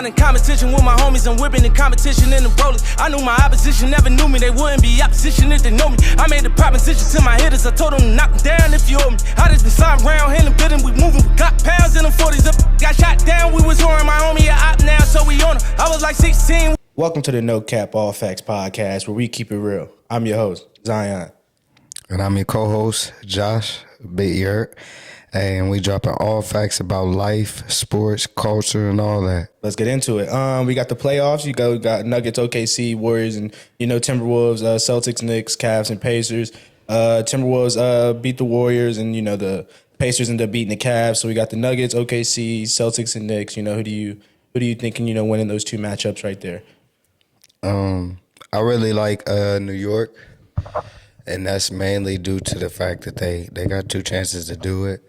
In competition with my homies, I'm whipping in competition in the rollers. I knew my opposition never knew me, they wouldn't be opposition if they know me. I made a proposition to my hitters, I told them to knock them down if you owe me. I just been sliding around, handling bidding, we moving, we got pounds in them 40s up. Got shot down, we was whoring my homie a op now, so we on him. I was like 16. Welcome to the No Cap All Facts podcast, where we keep it real. I'm your host, Zion. And I'm your co-host, Josh Billionaire. And we dropping all facts about life, sports, culture, and all that. Let's get into it. We got the playoffs. We got Nuggets, OKC, Warriors, and Timberwolves, Celtics, Knicks, Cavs, and Pacers. Timberwolves beat the Warriors, and the Pacers ended up beating the Cavs. So we got the Nuggets, OKC, Celtics, and Knicks. Who do you think winning those two matchups right there? I really like New York. And that's mainly due to the fact that they got two chances to do it.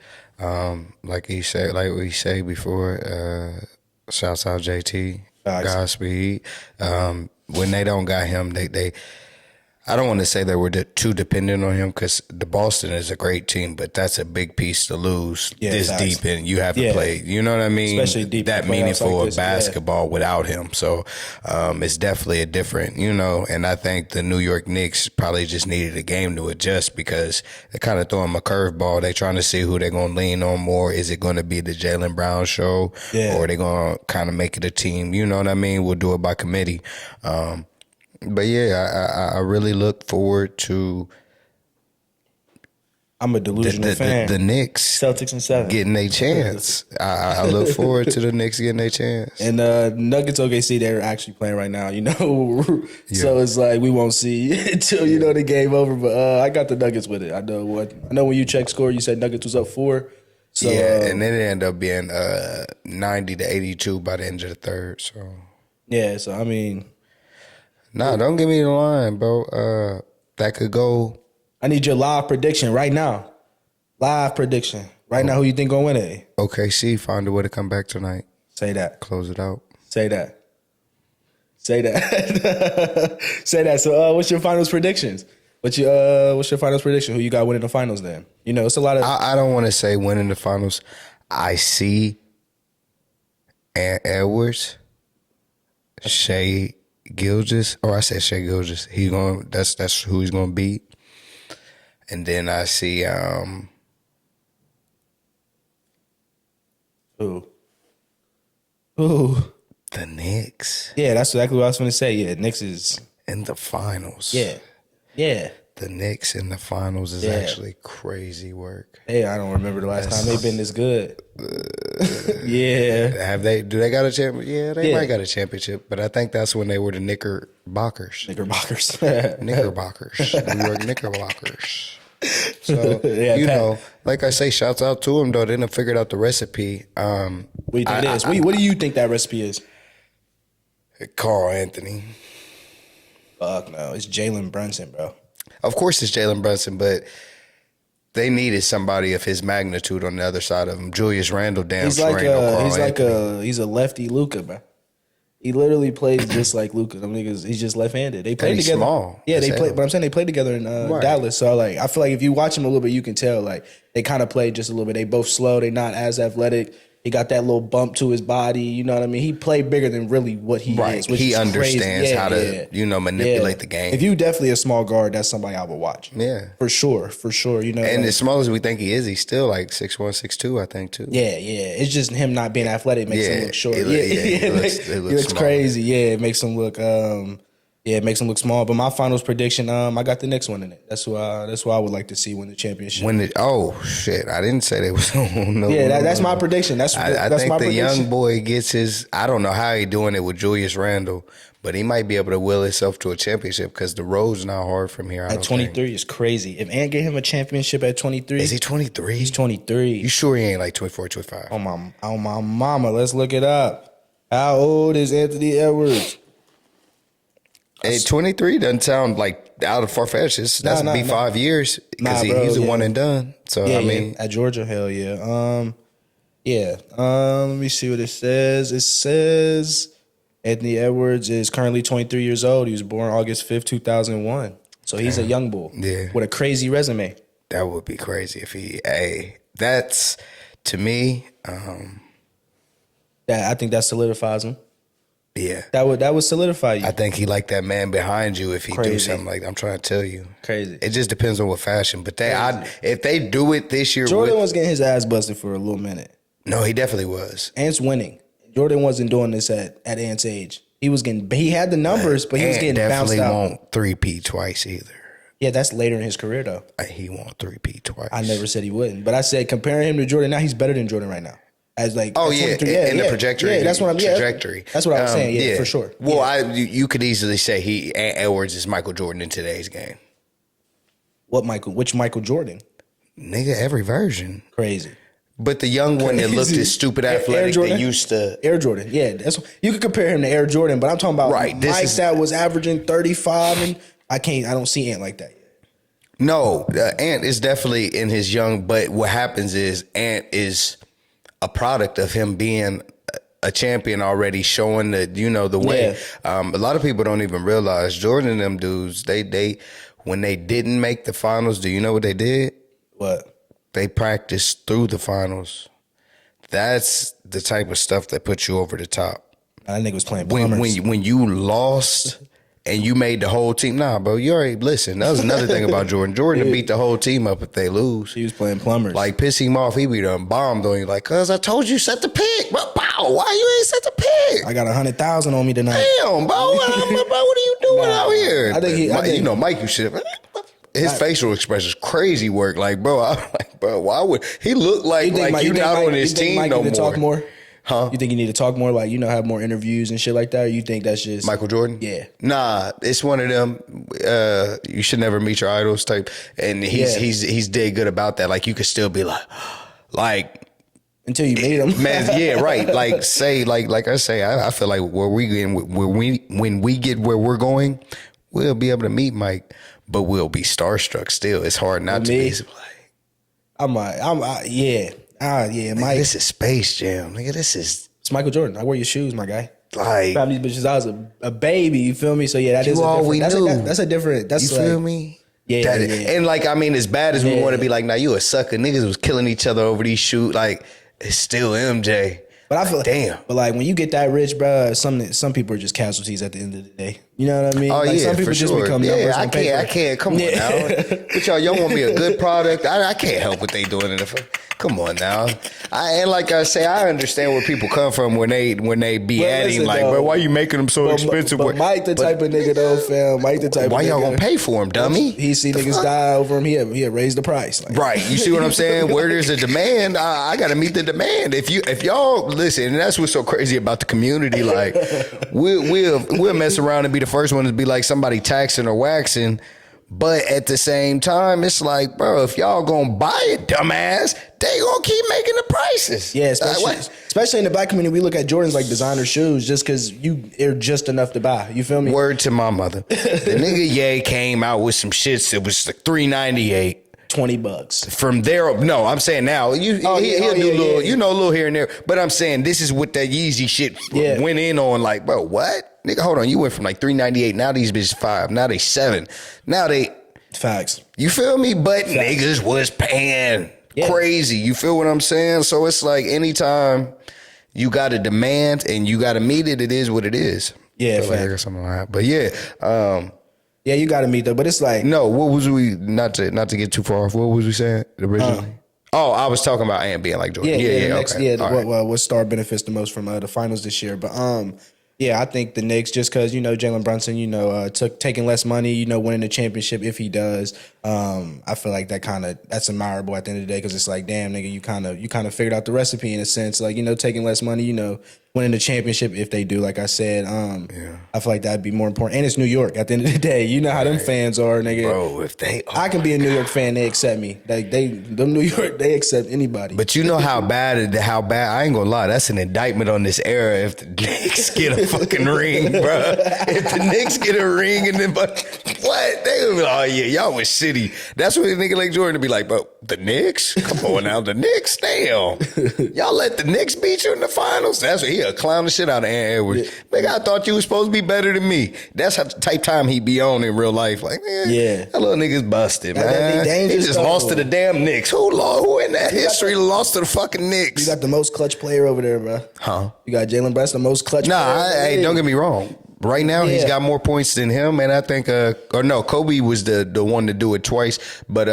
Like we say before, shouts out JT, Godspeed. When they don't got him, they I don't want to say they were too dependent on him, because the Boston is a great team, but that's a big piece to lose this deep, and you haven't played. You know what I mean? Especially deep that meaningful like of basketball without him. So it's definitely a different, and I think the New York Knicks probably just needed a game to adjust, because they kind of throw them a curveball. They trying to see who they're going to lean on more. Is it going to be the Jaylen Brown show, or are they going to kind of make it a team? You know what I mean? We'll do it by committee. But yeah, I really look forward to. I'm a delusional fan. The Knicks, Celtics in 7, getting a chance. I look forward to the Knicks getting a chance. And Nuggets, OKC, they're actually playing right now. So it's like we won't see until the game over. But I got the Nuggets with it. I know when you check score, you said Nuggets was up 4. So and then it ended up being 90-82 by the end of the third. So so I mean. Nah, don't give me the line, bro. That could go. I need your live prediction right now. Live prediction. Right now, who you think gonna win it? OKC find a way to come back tonight. Say that. Close it out. Say that. Say that. So what's your finals predictions? What's your finals prediction? Who you got winning the finals then? It's a lot of... I don't want to say winning the finals. I see Edwards, Shea Gilgeous, I said Shea Gilgeous. That's who he's gonna beat. And then I see Who? The Knicks. Yeah, that's exactly what I was gonna say. Yeah, Knicks is in the finals. Yeah. The Knicks in the finals is actually crazy work. Hey, I don't remember the last time they've been this good. Yeah. Do they got a championship? Yeah, they might got a championship, but I think that's when they were the Knickerbockers. New York Knickerbockers. So, like I say, shouts out to them, though. They done figured out the recipe. What do you think it is? What do you think that recipe is? Carl Anthony. Fuck no. It's Jalen Brunson, bro. Of course it's Jalen Brunson, but they needed somebody of his magnitude on the other side of him. Julius Randle, he's a lefty Luka, bro. He literally plays just like Luka. Them niggas, he's just left-handed. They play together. Small. Yeah, they play. But I'm saying they played together in Dallas. So I feel like if you watch them a little bit, you can tell they kind of played just a little bit. They both slow. They not as athletic. He got that little bump to his body. You know what I mean? He played bigger than really what he is. Which he is understands how to manipulate the game. If you definitely a small guard, that's somebody I would watch. Yeah, for sure. And as small as we think he is, he's still like 6'1", 6'2", I think too. Yeah. It's just him not being athletic makes him look short. It looks crazy. Yeah, it makes him look. It makes him look small. But my finals prediction, I got the Knicks winning it. That's who I would like to see win the championship. I didn't say they was no. Yeah, that's my prediction. I think the young boy gets his. I don't know how he doing it with Julius Randle, but he might be able to will himself to a championship, because the road's not hard from here. At 23 is crazy. If Ant gave him a championship at 23, is he 23? He's 23. You sure he ain't like 24, 25? On my mama, let's look it up. How old is Anthony Edwards? Hey, 23 doesn't sound like out of far-fetched. That's 5 years, because he's a one and done. So at Georgia, hell yeah. Let me see what it says. It says Anthony Edwards is currently 23 years old. He was born August 5th, 2001. So he's a young bull with a crazy resume. That would be crazy if he. That's to me. I think that solidifies him. Yeah. That would solidify you. I think he like that man behind you if he do Crazy. something like that. I'm trying to tell you. Crazy. It just depends on what fashion. But if they do it this year, Jordan was getting his ass busted for a little minute. No, he definitely was. Ant's winning. Jordan wasn't doing this at Ant's age. He had the numbers, but he was getting bounced out. Definitely won't 3P twice either. Yeah, that's later in his career though. He won't 3P twice. I never said he wouldn't, but I said comparing him to Jordan now, he's better than Jordan right now. As like, Oh at yeah, 23. in the trajectory. Yeah, that's what I'm. Yeah, trajectory. That's what I was saying. Yeah, for sure. Well, you could easily say Ant Edwards is Michael Jordan in today's game. Which Michael Jordan? Nigga, every version. Crazy. But the young one that looked as stupid athletic they used to. Air Jordan, yeah. You could compare him to Air Jordan, but I'm talking about Mike that was averaging 35, and I don't see Ant like that. No, Ant is definitely in his young, but what happens is Ant is a product of him being a champion already, showing the way. Yeah. A lot of people don't even realize Jordan and them dudes, they when they didn't make the finals, do you know what they did? What? They practiced through the finals. That's the type of stuff that puts you over the top. That nigga was playing plumbers. When you lost and you made the whole team, nah, bro, you already listen. That was another thing about Jordan. Jordan beat the whole team up if they lose. He was playing plumbers. Like piss him off, he be done bombed on you. Like, cause I told you set the pick, bro. Wow, why you ain't set the pick? I got 100,000 on me tonight. Damn, bro, what are you doing out here? I think Mike, you should have. His facial expressions crazy work. Like, bro, I'm like, bro, why would he look like you not on his team Mike no need to more? talk more? Huh? You think you need to talk more, like, have more interviews and shit like that? Or you think that's just Michael Jordan? Yeah. Nah, it's one of them. You should never meet your idols type, and he's dead good about that. Like, you could still be like. Until you meet him, man. Yeah, right. Like say, like I say, I feel like when we get where we're going, we'll be able to meet Mike, but we'll be starstruck still. It's hard not to be. Mike. This is Space Jam, nigga. It's Michael Jordan. I wear your shoes, my guy. Like, found these bitches. I was a baby. You feel me? So yeah, that's a different. That's you feel me? Yeah, And like, I mean, as bad as we want to be, like, now you a sucker. Niggas was killing each other over these shoes. Like, it's still MJ. But I feel damn. But like when you get that rich, bro, some people are just casualties at the end of the day. You know what I mean? Oh like, yeah, some people for just sure. become numbers on paper. I can't. Come on now. But y'all want me a good product? I can't help what they doing in the. Come on now. And like I say, I understand where people come from when they be adding like, bro, why you making them so expensive? But Mike the type of nigga though, fam. Mike the type. Why of y'all nigga, gonna pay for him, dummy? He see niggas die over him. He had raised the price. Like. Right. You see what I'm saying? Where there's a demand, I gotta meet the demand. If y'all listen, and that's what's so crazy about the community. Like we'll mess around and be the first one to be like somebody taxing or waxing. But at the same time, it's like, bro, if y'all gonna buy it, dumbass, they gonna keep making the prices. Yeah, especially in the black community, we look at Jordans like designer shoes just because they're just enough to buy. You feel me? Word to my mother. The nigga Ye came out with some shits that was like $398. $20. From there, no, I'm saying now, he'll do a little here and there. But I'm saying this is what that Yeezy shit went in on. Like, bro, what? Nigga, hold on. You went from like $398. Now these bitches $5. Now they $7. Now they facts. You feel me? But niggas was paying crazy. You feel what I'm saying? So it's like anytime you got a demand and you got to meet it, it is what it is. Yeah, like something like that. But yeah, yeah, you got to meet them. But it's like no. What was we not to get too far off? What was we saying originally? Oh, I was talking about Ant being like Jordan. What star benefits the most from the finals this year? But yeah, I think the Knicks, just because, Jalen Brunson, taking less money, winning the championship if he does. I feel like that's admirable at the end of the day because it's like, damn, nigga, you kind of figured out the recipe in a sense. Like, taking less money, winning the championship if they do, like I said. I feel like that'd be more important. And it's New York at the end of the day. You know how them fans are, nigga. Bro, I can be a New York fan, they accept me. Like, them New York, they accept anybody. But you know how bad, I ain't gonna lie, that's an indictment on this era if the Knicks get a fucking ring, bro. If the Knicks get a ring and then What? They would be like, oh yeah, y'all was shitty. That's what a nigga like Jordan to be like, but the Knicks? Come on now, the Knicks? Damn. Y'all let the Knicks beat you in the finals? That's what he'll clown the shit out of Ant Edwards. Nigga, I thought you was supposed to be better than me. That's how the type time he be on in real life. Like, man, that little nigga's busted, man. He just lost to the damn Knicks. Who in that history lost to the fucking Knicks? You got the most clutch player over there, bro. Huh? You got Jalen Brunson, the most clutch player. Hey, don't get me wrong. Right now, he's got more points than him, and I think, Kobe was the one to do it twice, but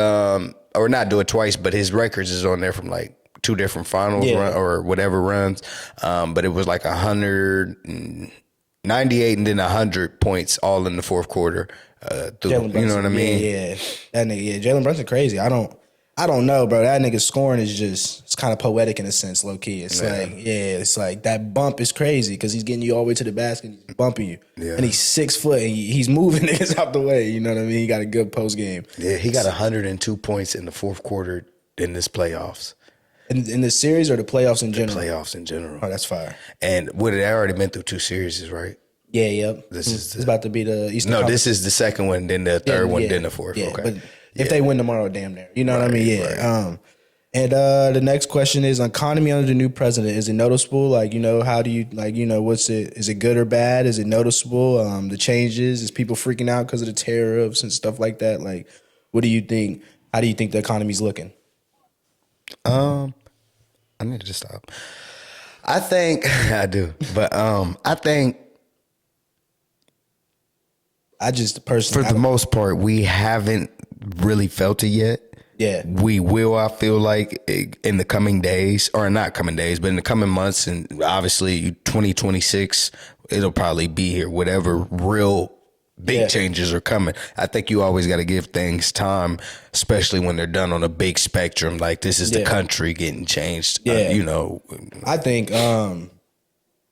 or not do it twice, but his records is on there from like 2 different finals or whatever runs, but it was like 198 and then 100 points all in the fourth quarter. You know what I mean? Yeah. That nigga, Jalen Brunson crazy. I don't know, bro. That nigga's scoring is just, it's kind of poetic in a sense, low key. It's it's like that bump is crazy because he's getting you all the way to the basket and he's bumping you. Yeah. And he's 6 foot and he's moving niggas out the way. You know what I mean? He got a good post game. Yeah, he got 102 points in the fourth quarter in this playoffs. In the series or the playoffs in general? Playoffs in general. Oh, that's fire. And what it already been through 2 series, right? Yeah, yep. It's about to be the Eastern No, Conference. This is the second one, then the third one, then the fourth. Yeah, okay. But if they win tomorrow, damn near. You know what I mean? Yeah. Right. And the next question is economy under the new president. Is it noticeable? Like, you know, how do you, like, you know, what's it? Is it good or bad? Is it noticeable? The changes? Is people freaking out because of the tariffs and stuff like that? Like, what do you think? How do you think the economy's looking? I need to stop. I think I do, but I think I just personally, for the most part, we haven't really felt it yet. Yeah. We will, I feel like, in the coming days, or not coming days, but in the coming months, and obviously 2026, it'll probably be here, whatever real big changes are coming. I think you always got to give things time, especially when they're done on a big spectrum. Like, this is the country getting changed, you know. I think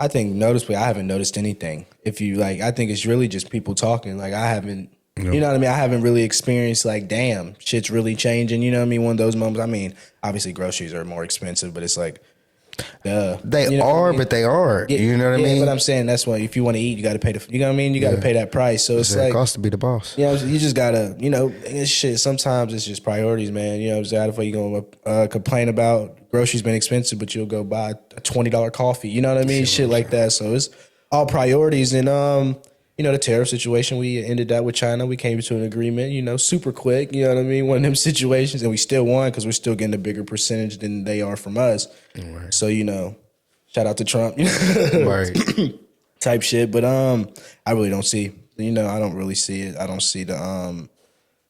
noticeably, I haven't noticed anything. If you, like, I think it's really just people talking. Like, I haven't, you know what I mean? I haven't really experienced, like, damn, shit's really changing. You know what I mean? One of those moments. I mean, obviously groceries are more expensive, but it's like, they you know are, I mean? but they are. Yeah, you know what I mean? But I'm saying that's why if you want to eat, you got to pay the. You know what I mean? You got to pay that price. So it's like it costs to be the boss. You know, you just gotta. You know, it's shit. Sometimes it's just priorities, man. You know, what I'm saying? You gonna complain about groceries being expensive, but you'll go buy a $20 coffee. You know what I mean? Shit like that. So it's all priorities, and you know, the tariff situation, we ended that with China. We came to an agreement, you know, super quick. You know what I mean? One of them situations, and we still won because we're still getting a bigger percentage than they are from us. Right. So, you know, shout out to Trump, Right. type shit. But I really don't see, you know, I don't really see it. I don't see I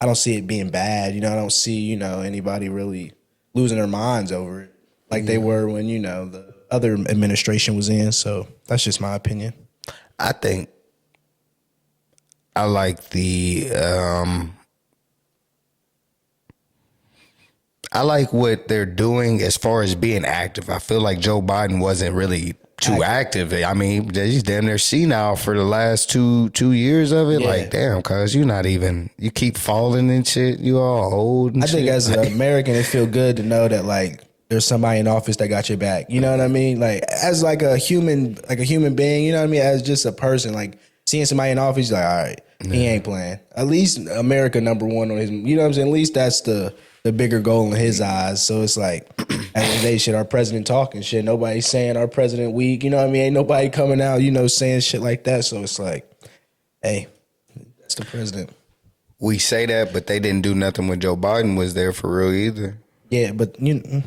don't see it being bad. You know, I don't see, you know, anybody really losing their minds over it like they were when, you know, the other administration was in. So that's just my opinion. I think I like I like what they're doing as far as being active. I feel like Joe Biden wasn't really too active. I mean, he's damn near senile for the last two years of it. Yeah. Like, damn, cuz you're not even, you keep falling and shit. You all old and I think as an American, it feel good to know that, like, there's somebody in office that got your back. You know what I mean? Like, as like a human being, you know what I mean? As just a person, like, seeing somebody in office, like, all right, he ain't playing. At least America number one on his, you know what I'm saying? At least that's the bigger goal in his eyes. So it's like, at the end of the day, shit, our president talking shit. Nobody's saying our president weak. You know what I mean? Ain't nobody coming out, you know, saying shit like that. So it's like, hey, that's the president. We say that, but they didn't do nothing when Joe Biden was there for real either. Yeah, but you know,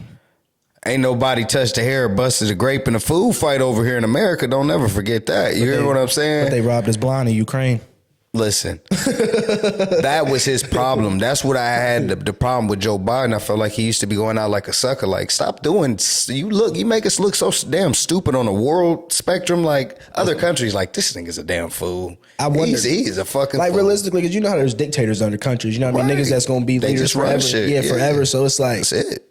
ain't nobody touched a hair, busted a grape in a food fight over here in America. Don't never forget that. You hear what I'm saying? But they robbed us blind in Ukraine. Listen, that was his problem. That's what I had the problem with Joe Biden. I felt like he used to be going out like a sucker. Like, stop doing, you make us look so damn stupid on a world spectrum. Like, other countries, like, this nigga's a damn fool. I wonder, he's a fucking like, fool. Realistically, because you know how there's dictators under countries. You know what I mean? Niggas that's going to be leaders forever. Yeah, forever. So it's like, that's it.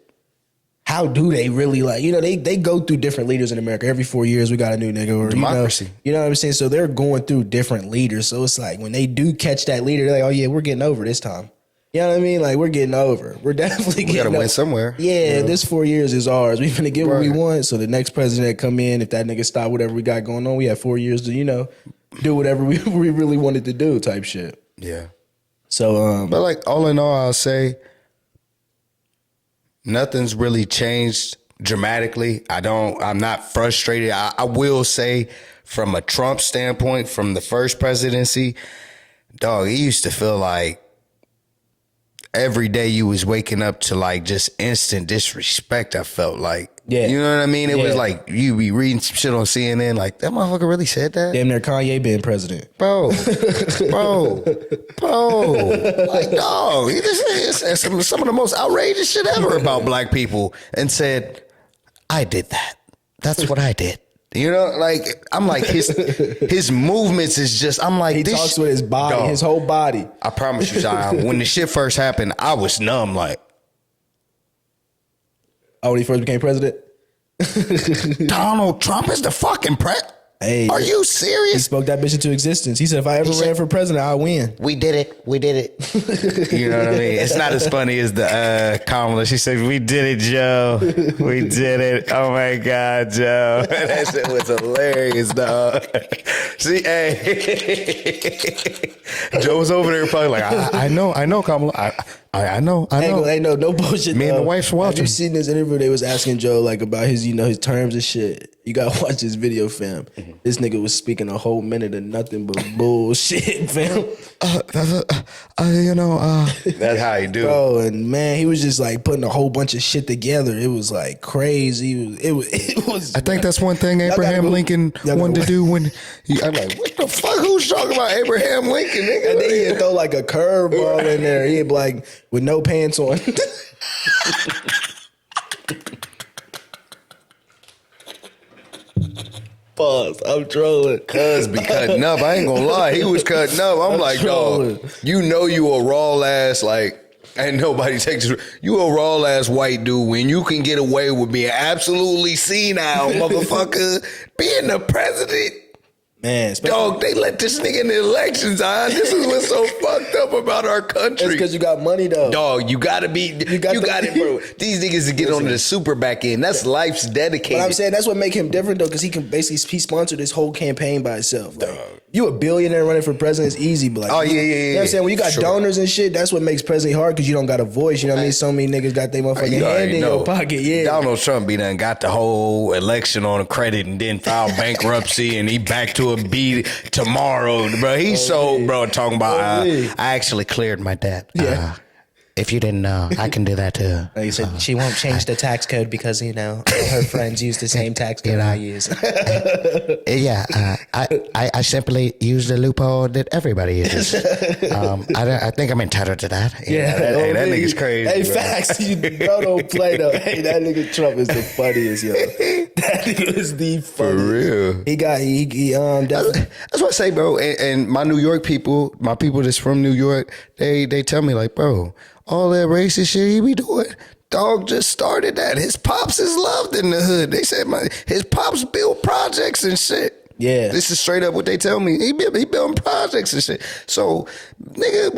How do they really, like, you know, they go through different leaders in America. Every 4 years we got a new nigga. Or, democracy. You know what I'm saying? So they're going through different leaders. So it's like when they do catch that leader, they're like, oh yeah, we're getting over this time. You know what I mean? Like, we're getting over. We're definitely getting over. We gotta win somewhere. Yeah, this 4 years is ours. We finna get what we want. So the next president that come in, if that nigga stop whatever we got going on, we have 4 years to, you know, do whatever we really wanted to do type shit. Yeah. So, But like all in all, I'll say nothing's really changed dramatically. I'm not frustrated. I will say from a Trump standpoint, from the first presidency, dog, it used to feel like every day you was waking up to like just instant disrespect. I felt like, you know what I mean? It was like you be reading some shit on CNN, like that motherfucker really said that. damn near Kanye being president, bro. Like, dog, he just said some of the most outrageous shit ever about black people, and said, "I did that. That's what I did." You know, like I'm like his movements is just. I'm like he this talks with his body, dog, his whole body. I promise you, Zion. When the shit first happened, I was numb. Like, oh, when he first became president, Donald Trump is the fucking president. Hey, are you he serious? spoke that bitch into existence. He said, if I ever ran for president, I'll win. We did it. We did it. You know what I mean? It's not as funny as the Kamala. She said, "We did it, Joe. We did it. Oh my God, Joe." That shit was hilarious, dog. See, hey. Joe was over there probably like, I know, Kamala. I know. Ain't no bullshit. Me and the wife's watching. Have you seen this interview? They was asking Joe like about his, his terms and shit. You gotta watch this video, fam. This nigga was speaking a whole minute of nothing but bullshit, fam. That's how he do. Bro, and man, he was just like putting a whole bunch of shit together. It was like crazy. It was. I think that's one thing Abraham Lincoln wanted to do when I'm like, what the fuck? Who's talking about Abraham Lincoln, nigga? And then he'd throw like a curveball in there. He'd be like with no pants on. Pause. I'm trolling. Cuz be cutting up. I ain't gonna lie. He was cutting up. I'm like, dog, you know you a raw ass, like, ain't nobody takes it. You a raw ass white dude when you can get away with being absolutely senile, motherfucker, being the president. Man, dog, they let this nigga in the elections, huh? This is what's so fucked up about our country. It's because you got money, though. Dog, you gotta be, you got it, bro. These niggas to get onto the super back end. That's life's dedicated. But I'm saying that's what make him different, though, because he can basically, he sponsored this whole campaign by himself. Like, you a billionaire running for president is easy, but like, yeah. You know what I'm saying? When you got donors and shit, that's what makes president hard, because you don't got a voice. You know what I mean? So many niggas got their motherfucking hand in your pocket. Yeah. Donald Trump be done got the whole election on credit and then filed bankruptcy and he back to a B tomorrow, bro. He's talking about I actually cleared my debt. Yeah. If you didn't know, I can do that too. He said she won't change the tax code because her friends use the same tax code I use. I simply use the loophole that everybody uses. I think I'm entitled to that. That nigga's crazy. Hey, bro. facts. You don't play though. Hey, that nigga Trump is the funniest, yo. That nigga is the funniest. For real. That's what I say, bro. And my New York people, my people that's from New York, they tell me like, bro, all that racist shit he be doing, dog just started that. His pops is loved in the hood. They said his pops build projects and shit. Yeah. This is straight up what they tell me. He building projects and shit. So, nigga,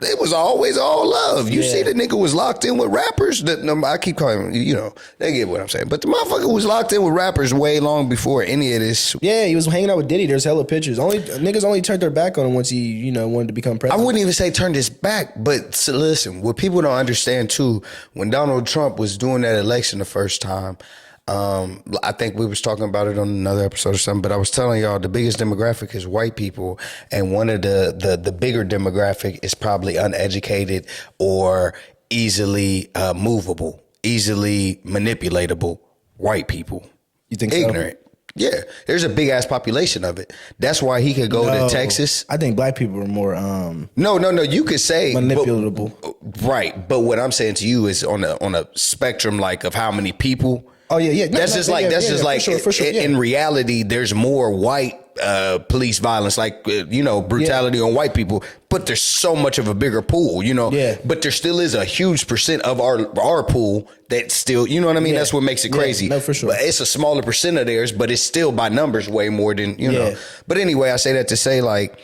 it was always all love. You see the nigga was locked in with rappers. I keep calling them, they get what I'm saying. But the motherfucker was locked in with rappers way long before any of this. Yeah, he was hanging out with Diddy. There's hella pictures. Niggas only turned their back on him once he, wanted to become president. I wouldn't even say turned his back, but listen, what people don't understand too, when Donald Trump was doing that election the first time, I think we was talking about it on another episode or something, but I was telling y'all the biggest demographic is white people, and one of the bigger demographic is probably uneducated or easily movable, easily manipulatable white people. You think ignorant? So? Yeah, there's a big ass population of it. That's why he could go to Texas. I think black people are more No. You could say manipulatable, right? But what I'm saying to you is on a spectrum like of how many people. Oh yeah. That's just like for sure, in reality, there's more white police violence, like brutality on white people, but there's so much of a bigger pool, Yeah. But there still is a huge percent of our pool that still, you know what I mean? That's what makes it crazy. No, for sure. But it's a smaller percent of theirs, but it's still by numbers way more than know. But anyway, I say that to say like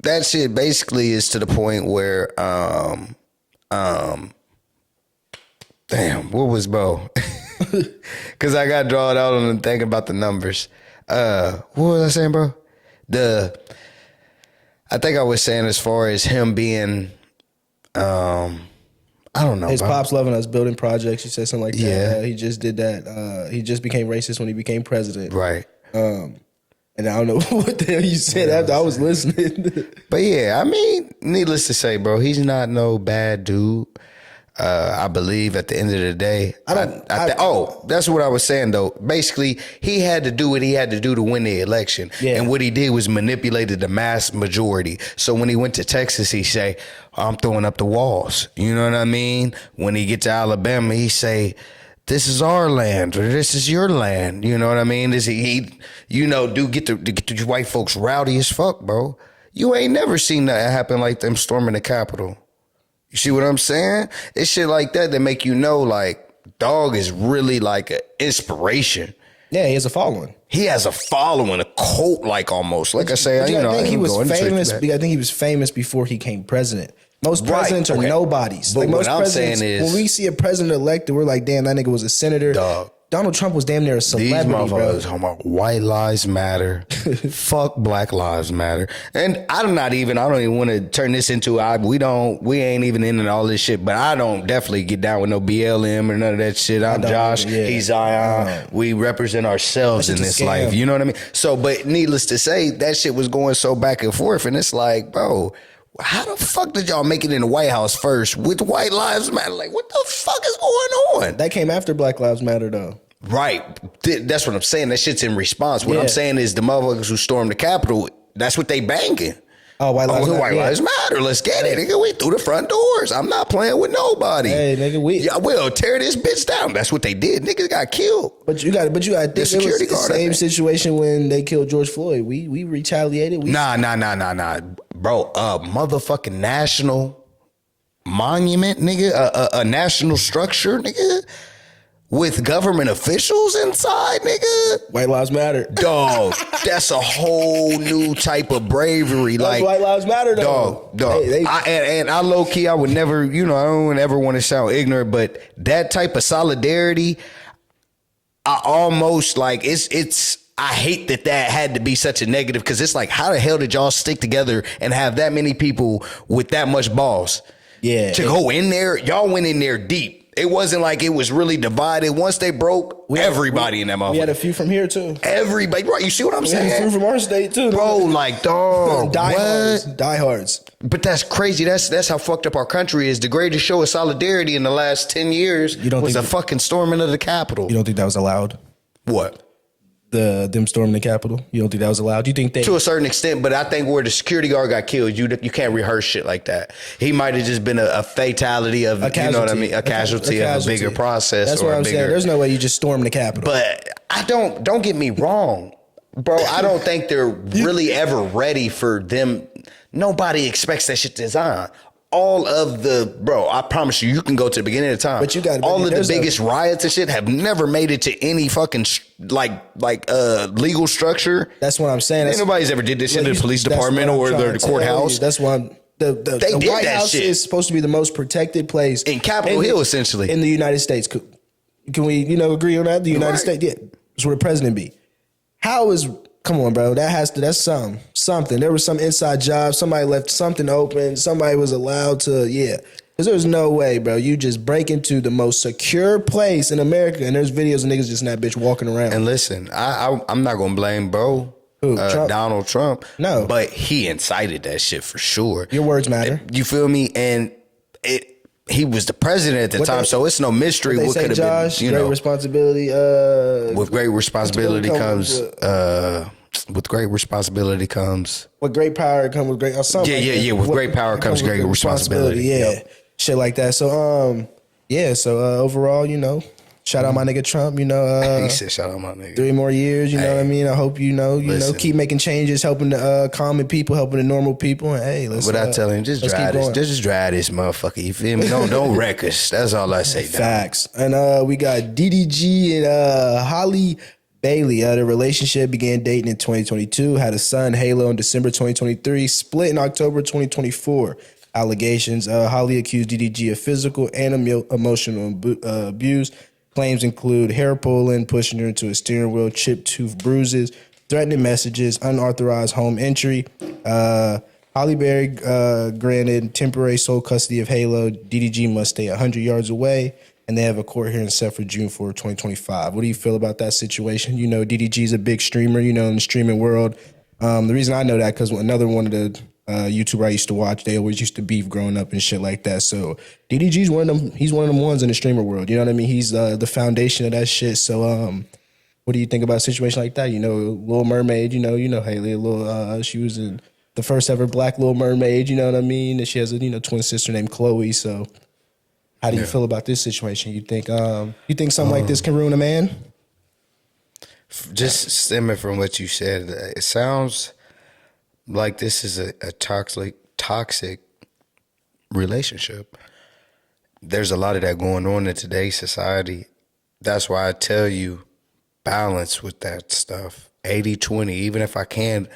that shit basically is to the point where damn, what was Bo? Because I got drawn out on the thing about the numbers. What was I saying, bro? I think I was saying as far as him being, I don't know. His bro. pops loving us building projects. You said something like that. Yeah. He just did that. He just became racist when he became president. Right. And I don't know what the hell you said after I was listening. But yeah, I mean, needless to say, bro, he's not no bad dude. I believe at the end of the day, that's what I was saying though. Basically, he had to do what he had to do to win the election, and what he did was manipulated the mass majority. So when he went to Texas, he say, "I'm throwing up the walls." You know what I mean? When he get to Alabama, he say, "This is our land," or "This is your land." You know what I mean? Get the white folks rowdy as fuck, bro. You ain't never seen that happen like them storming the Capitol. You see what I'm saying? It's shit like that make you know, like, dog is really like an inspiration. Yeah, he has a following. He has a following, a cult, like almost. Like I say, I think he was famous. I think he was famous before he became president. Most presidents are nobodies. But like what most I'm presidents, saying is, when we see a president elected, we're like, damn, that nigga was a senator. Dog. Donald Trump was damn near a celebrity, these motherfuckers bro. talking about white lives matter. Fuck Black lives matter. And I don't even want to turn this into, we ain't even into all this shit, but I don't definitely get down with no BLM or none of that shit. I'm Josh, he's Zion. We represent ourselves in this life. You know what I mean? So, but needless to say, that shit was going so back and forth, and it's like, bro, how the fuck did y'all make it in the White House first with White Lives Matter? Like, what the fuck is going on? That came after Black Lives Matter, though. Right. That's what I'm saying. That shit's in response. What I'm saying is the motherfuckers who stormed the Capitol, that's what they banging. Oh, White Lives Matter. White Lives Matter. Let's get it. Nigga, we through the front doors. I'm not playing with nobody. Hey, nigga, we'll tear this bitch down. That's what they did. Niggas got killed. But you got think the security it was guard. The same situation when they killed George Floyd. We retaliated. Nah. Bro, a motherfucking national monument, nigga. A national structure, nigga. With government officials inside, nigga. White Lives Matter. Dog, that's a whole new type of bravery. That's like White Lives Matter, though. Dog. I low key, I would never, I don't ever want to sound ignorant, but that type of solidarity, I almost like I hate that had to be such a negative, because it's like, how the hell did y'all stick together and have that many people with that much balls? Yeah. To go in there, y'all went in there deep. It wasn't like it was really divided. Once they broke, everybody in that motherfucker. We had a few from here, too. Everybody, right? You see what I'm saying? We had a few from our state, too. Bro, like, dog, Diehards. But that's crazy. That's how fucked up our country is. The greatest show of solidarity in the last 10 years was a fucking storming of the Capitol. You don't think that was allowed? What? Them storming the Capitol? You don't think that was allowed? You think to a certain extent, but I think where the security guard got killed, you can't rehearse shit like that. He might have just been a fatality of, you know what I mean, a casualty of a bigger process. That's what I'm saying. There's no way you just storm the Capitol. But don't get me wrong, bro. I don't think they're really ever ready for them. Nobody expects that shit to Zion. All of I promise you can go to the beginning of the time. But you got all of the biggest riots and shit have never made it to any fucking legal structure. That's what I'm saying. Ain't nobody's ever did this in the police department or the courthouse. That's why the White House is supposed to be the most protected place in Capitol Hill, essentially, in the United States. Can we, agree on that? The United States, it's where the president be. How is? Come on, bro. That's something. There was some inside job. Somebody left something open. Somebody was allowed to, Because there's no way, bro. You just break into the most secure place in America, and there's videos of niggas just in that bitch walking around. And listen, I'm not going to blame bro. Trump? Donald Trump. No. But he incited that shit for sure. Your words matter. You feel me? And he was the president at the time, so it's no mystery what could have been. Great responsibility. With great responsibility comes. With great responsibility comes. With great power comes with great. Yeah. With great power comes great responsibility. Yeah, shit like that. So overall, shout out my nigga Trump. He said, "Shout out my nigga." 3 more years. You know what I mean. I hope keep making changes, helping the common people, helping the normal people. And hey, let's. What I tell him, just drive this. Just drive this motherfucker. You feel me? Don't wreck us. That's all I say. Facts. And we got DDG and Halle Bailey. Their relationship began dating in 2022. Had a son, Halo, in December 2023. Split in October 2024. Allegations. Halle accused DDG of physical and emotional abuse. Claims include hair pulling, pushing her into a steering wheel, chipped tooth bruises, threatening messages, unauthorized home entry. Halle Berry granted temporary sole custody of Halo. DDG must stay 100 yards away, and they have a court hearing set for June 4, 2025. What do you feel about that situation? You know, DDG is a big streamer, you know, in the streaming world. The reason I know that because another one of the YouTuber I used to watch, they always used to beef growing up and shit like that. So DDG's one of them. He's one of them ones in the streamer world. You know what I mean? He's the foundation of that shit. So what do you think about a situation like that? You know, Little Mermaid. You know Haley. She was the first ever black Little Mermaid. You know what I mean? And she has a twin sister named Chloe. So how do you feel about this situation? You think something like this can ruin a man? Just stemming from what you said, it sounds like this is a toxic relationship. There's a lot of that going on in today's society. That's why I tell you, balance with that stuff. 80-20, even if I can,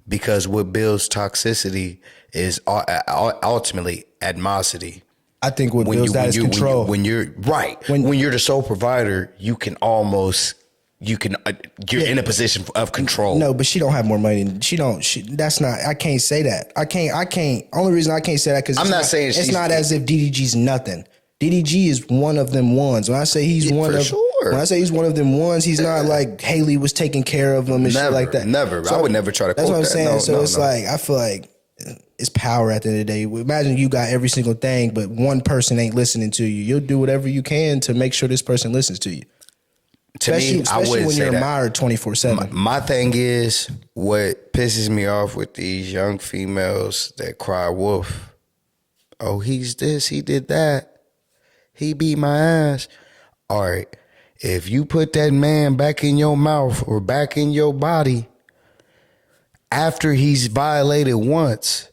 because what builds toxicity is ultimately animosity. I think what builds that is control. When you're the sole provider, you're in a position of control. No, but she don't have more money. That's not. I can't say that. I can't. Only reason I can't say that because I'm not saying it's not as if DDG's nothing. DDG is one of them ones. When I say he's one of them ones, he's not like Haley was taking care of him and shit like that. Never. So I would never try to quote that. That's what I'm saying. It's like I feel like it's power at the end of the day. Imagine you got every single thing, but one person ain't listening to you. You'll do whatever you can to make sure this person listens to you. Especially when you're admired 24/7. My thing is, what pisses me off with these young females that cry wolf. Oh, he's this, he did that. He beat my ass. All right, if you put that man back in your mouth or back in your body after he's violated once,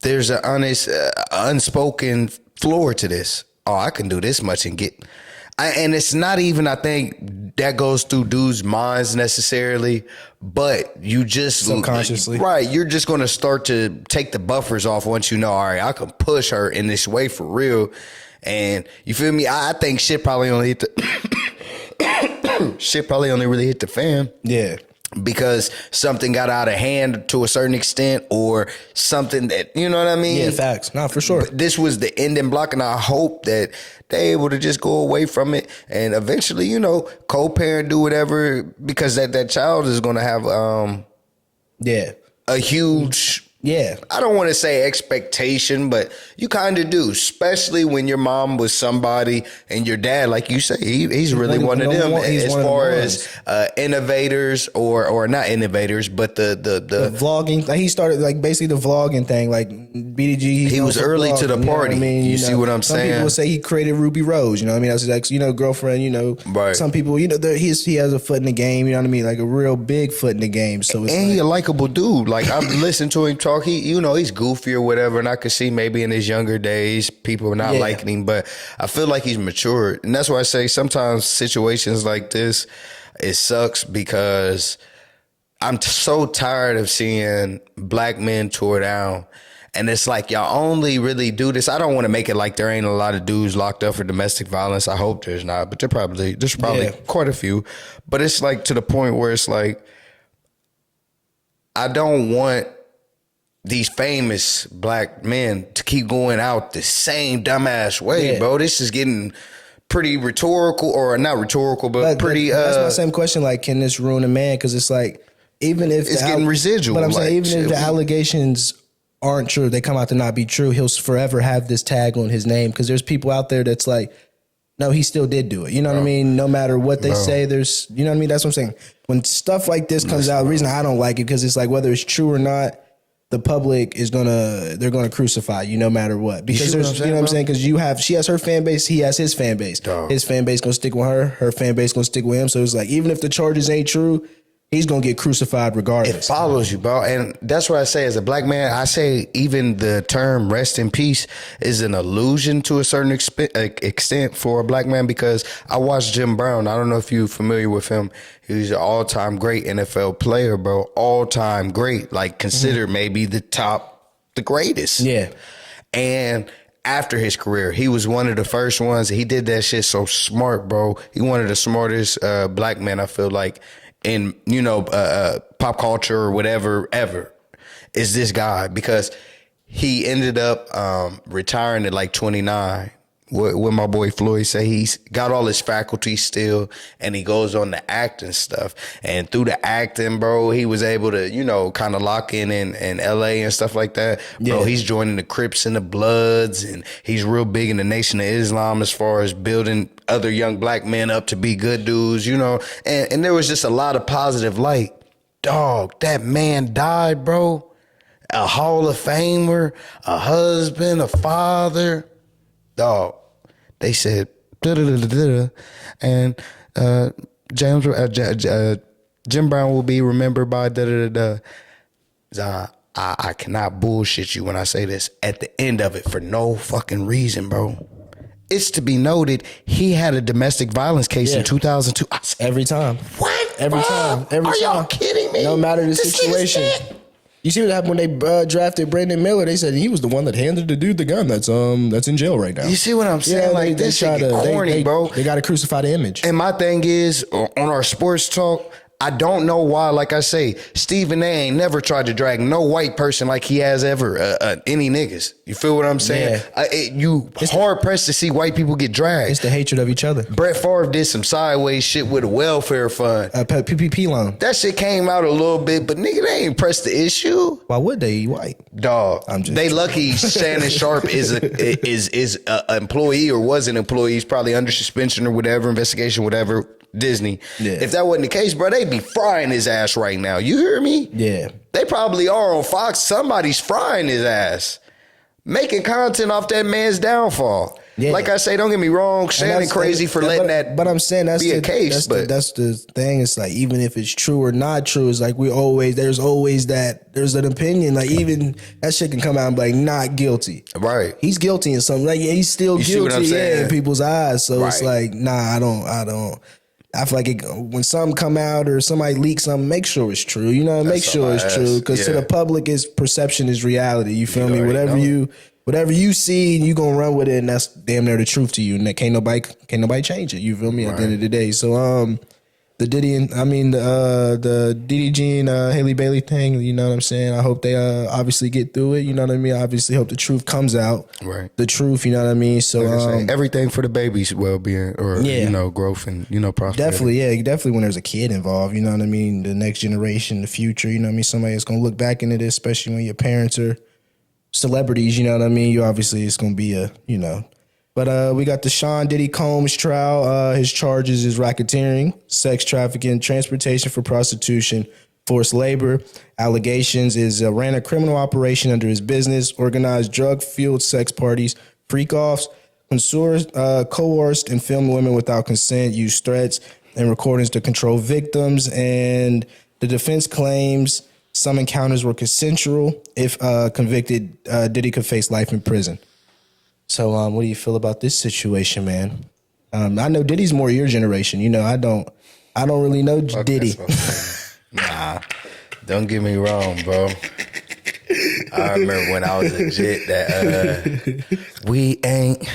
there's an honest, unspoken floor to this. Oh, I can do this much and get... and it's not even, I think, that goes through dudes' minds necessarily, but you just... subconsciously. Right, you're just going to start to take the buffers off once you know, all right, I can push her in this way for real. And you feel me? I think shit probably only hit the... shit probably only really hit the fan. Yeah. Because something got out of hand to a certain extent or something that, you know what I mean? Yeah, facts. No, for sure. But this was the ending block, and I hope that they able to just go away from it and eventually, co-parent, do whatever, because that child is going to have a huge... Yeah. I don't want to say expectation, but you kind of do, especially when your mom was somebody and your dad, like you say, he's really one of them as far as innovators or not innovators, but the vlogging. Like he started like basically the vlogging thing, like BDG. He was early to the party. You see what I'm saying? Some people say he created Ruby Rose. You know what I mean? That's his girlfriend, Right. Some people, he has a foot in the game, you know what I mean? Like a real big foot in the game. So it's he a likable dude. Like I've listened to him talk. He's goofy or whatever, and I could see maybe in his younger days people not liking him, but I feel like he's matured, and that's why I say sometimes situations like this, it sucks because I'm so tired of seeing black men tore down. And it's like, y'all only really do this. I don't want to make it like there ain't a lot of dudes locked up for domestic violence. I hope there's not, but there's probably quite a few. But it's like to the point where it's like, I don't want these famous black men to keep going out the same dumbass way, bro. This is getting pretty rhetorical, or not rhetorical, but pretty... That's my same question. Like, can this ruin a man? Because it's like, even if... It's getting residual. But I'm saying, even if the allegations aren't true, they come out to not be true, he'll forever have this tag on his name. Because there's people out there that's like, no, he still did do it. You know what I mean? No matter what they say, there's... You know what I mean? That's what I'm saying. When stuff like this comes out, the reason I don't like it, because it's like, whether it's true or not, the public is they're gonna crucify you no matter what, because there's, you know what I'm saying? Because she has her fan base, he has his fan base. His fan base gonna stick with her fan base gonna stick with him. So it's like, even if the charges ain't true, he's gonna get crucified regardless. It follows you, bro. And that's what I say as a black man. I say even the term rest in peace is an illusion to a certain extent for a black man, because I watched Jim Brown. I don't know if you're familiar with him. He's an all-time great NFL player, bro. All-time great. Like considered maybe the greatest. Yeah. And after his career, he was one of the first ones. He did that shit so smart, bro. He one of the smartest black men, I feel like, in pop culture or whatever ever. is this guy, because he ended up retiring at like 29. What my boy Floyd say, he's got all his faculties still, and he goes on the acting stuff. And through the acting, bro, he was able to, you know, kind of lock in LA and stuff like that. Bro, Yeah. he's joining the Crips and the Bloods, and he's real big in the Nation of Islam as far as building other young black men up to be good dudes, you know. And there was just a lot of positive light. Dog, that man died, bro. A Hall of Famer, a husband, a father. Dog. They said, and Jim Brown will be remembered by I cannot bullshit you when I say this. At the end of it, for no fucking reason, bro. It's to be noted, he had a domestic violence case in 2002. I said, Every time. what? Every bro? time. Every Are time. y'all kidding me? No matter the This nigga's situation. dead. You see what happened when they drafted Brandon Miller? They said he was the one that handed the dude the gun that's in jail right now. You see what I'm saying? Like, this shit get corny, bro. They got to crucify the image. And my thing is, on our sports talk, I don't know why, like I say, Stephen A ain't never tried to drag no white person like he has ever, any niggas. You feel what I'm saying? Yeah. Hard pressed to see white people get dragged. It's the hatred of each other. Brett Favre did some sideways shit with a welfare fund. PPP loan. That shit came out a little bit, but nigga, they ain't pressed the issue. Why would they? He white. Dog, I'm just they lucky Shannon Sharp is a employee or was an employee. He's probably under suspension or whatever, investigation, whatever. Disney. Yeah. If that wasn't the case, bro, they'd be frying his ass right now. You hear me? Yeah. They probably are on Fox. Somebody's frying his ass, making content off that man's downfall. Yeah. Like I say, don't get me wrong, Shannon crazy for letting that. But I'm saying that's be a case. That's the thing. It's like, even if it's true or not true, it's like there's an opinion. Like, even that shit can come out and be like, not guilty. Right. He's guilty in something. Like, yeah, he's still guilty. See what I'm saying? In people's eyes. So right. It's like, nah, I don't. I feel like when something come out or somebody leaks something, make sure it's true. You know, make sure it's true, because to the public, perception is reality. You feel me? Whatever you see, you gonna run with it, and that's damn near the truth to you. And that can't nobody change it. You feel me? At the end of the day, so the Diddy and the DDG and Halle Bailey thing. You know what I'm saying? I hope they obviously get through it. You know what I mean? I obviously hope the truth comes out. Right. The truth. You know what I mean? So like everything for the baby's well-being or growth and prosperity. Definitely when there's a kid involved. You know what I mean? The next generation, the future. You know what I mean? Somebody that's gonna look back into this, especially when your parents are celebrities. You know what I mean? It's gonna be But we got the Sean Diddy Combs trial. His charges is racketeering, sex trafficking, transportation for prostitution, forced labor. Allegations is ran a criminal operation under his business, organized drug-fueled sex parties, freak-offs, coerced and filmed women without consent, used threats and recordings to control victims. And the defense claims some encounters were consensual. If convicted, Diddy could face life in prison. So, what do you feel about this situation, man? I know Diddy's more your generation. You know, I don't really know Diddy. Nah, don't get me wrong, bro. I remember when I was legit that we ain't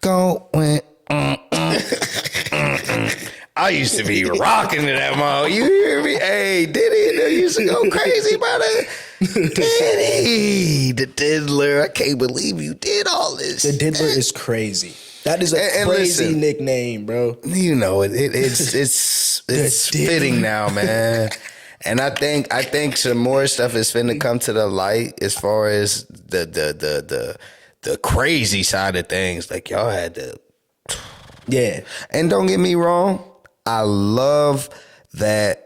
going. I used to be rocking to that mom. You hear me? Hey, Diddy, they used to go crazy about it. Diddy, the diddler. I can't believe you did all this. The diddler is crazy. That is a crazy nickname, bro. You know, it's fitting now, man. And I think some more stuff is finna come to the light as far as the crazy side of things. Like, y'all had to. Yeah. And don't get me wrong, I love that.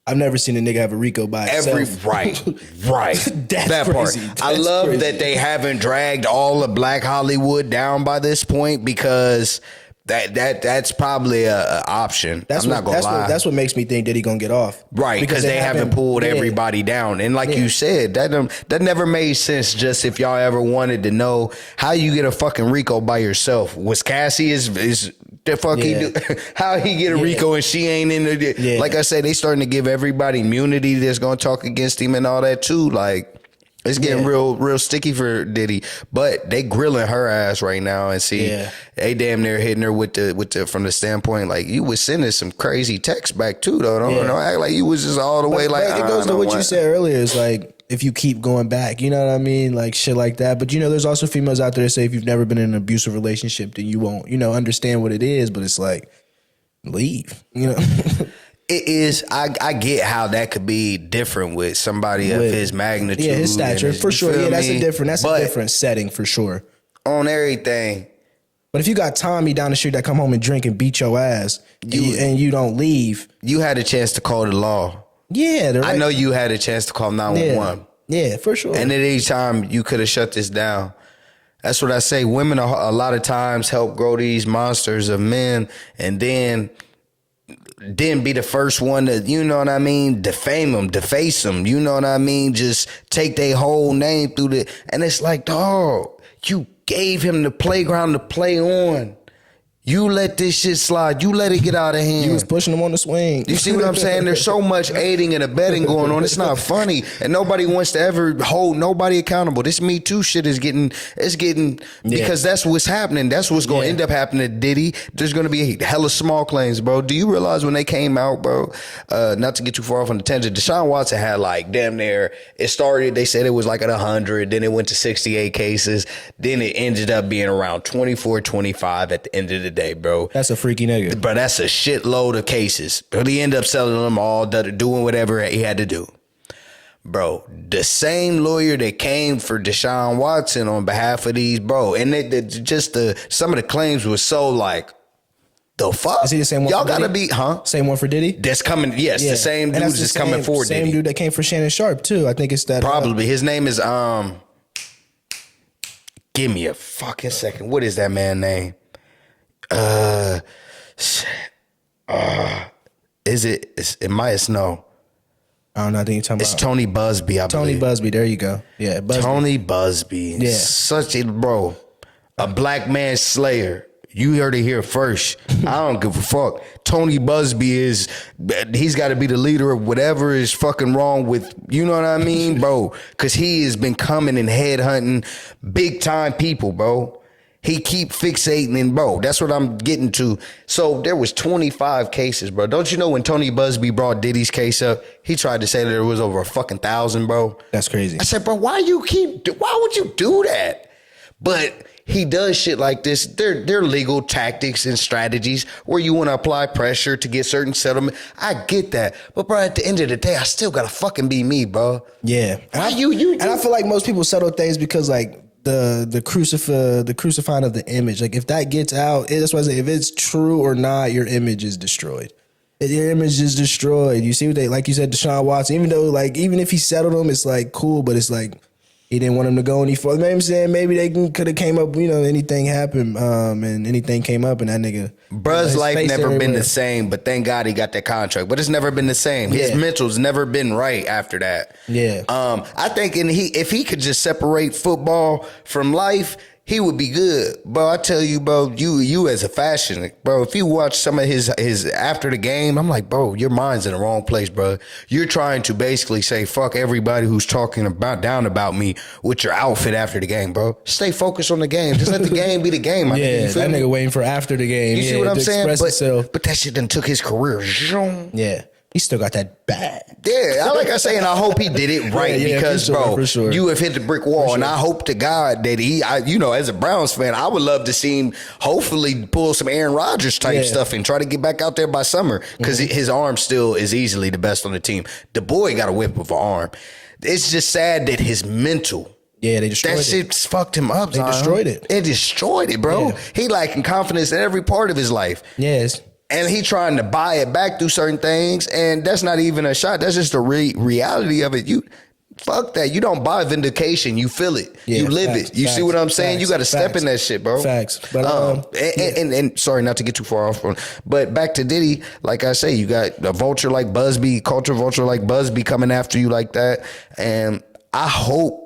I've never seen a nigga have a Rico by itself. Right. That's that crazy. Part. I love that they haven't dragged all of Black Hollywood down by this point, because that's probably a option. I'm not gonna lie. That's what makes me think that he gonna get off. Right, because they haven't pulled everybody down. And like you said, that never made sense. Just if y'all ever wanted to know how you get a fucking Rico by yourself. Was Cassie is the fuck he do? How he get a Rico and she ain't in the? Yeah. Like I said, they starting to give everybody immunity that's gonna talk against him and all that too. Like, It's getting real sticky for Diddy, but they grilling her ass right now, and they damn near hitting her with the from the standpoint like you was sending some crazy text back too though. Don't act like you was just all the way like. It goes to what you said earlier. It's like if you keep going back, you know what I mean, like shit like that. But there's also females out there that say if you've never been in an abusive relationship, then you won't understand what it is. But it's like leave, It is. I get how that could be different with somebody of his magnitude. Yeah, his stature, for sure. Yeah, that's a different setting for sure. On everything. But if you got Tommy down the street that come home and drink and beat your ass and you don't leave. You had a chance to call the law. Yeah. I know you had a chance to call 911. Yeah, for sure. And at any time, you could have shut this down. That's what I say. Women a lot of times help grow these monsters of men and then be the first one to, defame them, deface them, just take their whole name through and it's like, dog, you gave him the playground to play on. You let this shit slide. You let it get out of hand. You was pushing him on the swing. You see what I'm saying? There's so much aiding and abetting going on. It's not funny. And nobody wants to ever hold nobody accountable. This Me Too shit is getting because that's what's happening. That's what's going to end up happening to Diddy. There's going to be hella small claims, bro. Do you realize when they came out, bro, not to get too far off on the tangent, Deshaun Watson had like damn near, it started, they said it was like at 100, then it went to 68 cases, then it ended up being around 24, 25 at the end of the day, bro. That's a freaky nigga. Bro, that's a shitload of cases. But he ended up selling them all, doing whatever he had to do. Bro, the same lawyer that came for Deshaun Watson on behalf of these, bro, and some of the claims were so like, the fuck? Is he the same one? Y'all gotta be, Same one for Diddy? That's coming, yes, the same dude is coming for Diddy. Same dude that came for Shannon Sharp, too. I think it's that. Probably. His name is, give me a fucking second. What is that man's name? No. I don't know. I think you're talking it's about Tony Busby. Tony Busby. There you go. Yeah, Busby. Tony Busby. Yeah, such a bro, a black man slayer. You heard it here first. I don't give a fuck. Tony Busby he's got to be the leader of whatever is fucking wrong with, you know what I mean, bro? Because he has been coming and headhunting big time people, bro. He keep fixating and bro, that's what I'm getting to. So there was 25 cases, bro. Don't you know when Tony Busby brought Diddy's case up, he tried to say that there was over 1,000, bro. That's crazy. I said, bro, why would you do that? But he does shit like this. They're legal tactics and strategies where you want to apply pressure to get certain settlement. I get that. But bro, at the end of the day, I still gotta fucking be me, bro. Yeah. And I feel like most people settle things because like the crucifying of the image. Like if that gets out, that's why I say if it's true or not, your image is destroyed. Your image is destroyed. You see what like you said, Deshaun Watson, even if he settled him, it's like cool, but it's like he didn't want him to go any further. Maybe I'm saying maybe they could have came up, anything happened, and anything came up, and that nigga. Bruh's life never been the same, but thank God he got that contract. But it's never been the same. His mental's never been right after that. Yeah. I think if he could just separate football from life, he would be good. Bro, I tell you, bro, you as a fashion, bro, if you watch some of his after the game, I'm like, bro, your mind's in the wrong place, bro. You're trying to basically say, fuck everybody who's talking down about me with your outfit after the game, bro. Stay focused on the game. Just let the game be the game. That nigga waiting for after the game. You see what I'm saying? But that shit done took his career. Yeah. He still got that bag. Yeah, like I say, and I hope he did it right because, for sure. You have hit the brick wall, and I hope to God that as a Browns fan, I would love to see him hopefully pull some Aaron Rodgers type stuff and try to get back out there by summer because his arm still is easily the best on the team. The boy got a whip of an arm. It's just sad that his mental. Yeah, they destroyed it. That shit fucked him up. They destroyed it. It destroyed it, bro. Yeah. He lacking confidence in every part of his life. Yes. And he trying to buy it back through certain things, and that's not even a shot. That's just the reality of it. You fuck that. You don't buy vindication. You feel it. Yeah, you live it. You see what I'm saying? You got to step in that shit, bro. Facts. But and sorry, not to get too far off, but back to Diddy. Like I say, you got a vulture like Busby, culture vulture like Busby coming after you like that, and I hope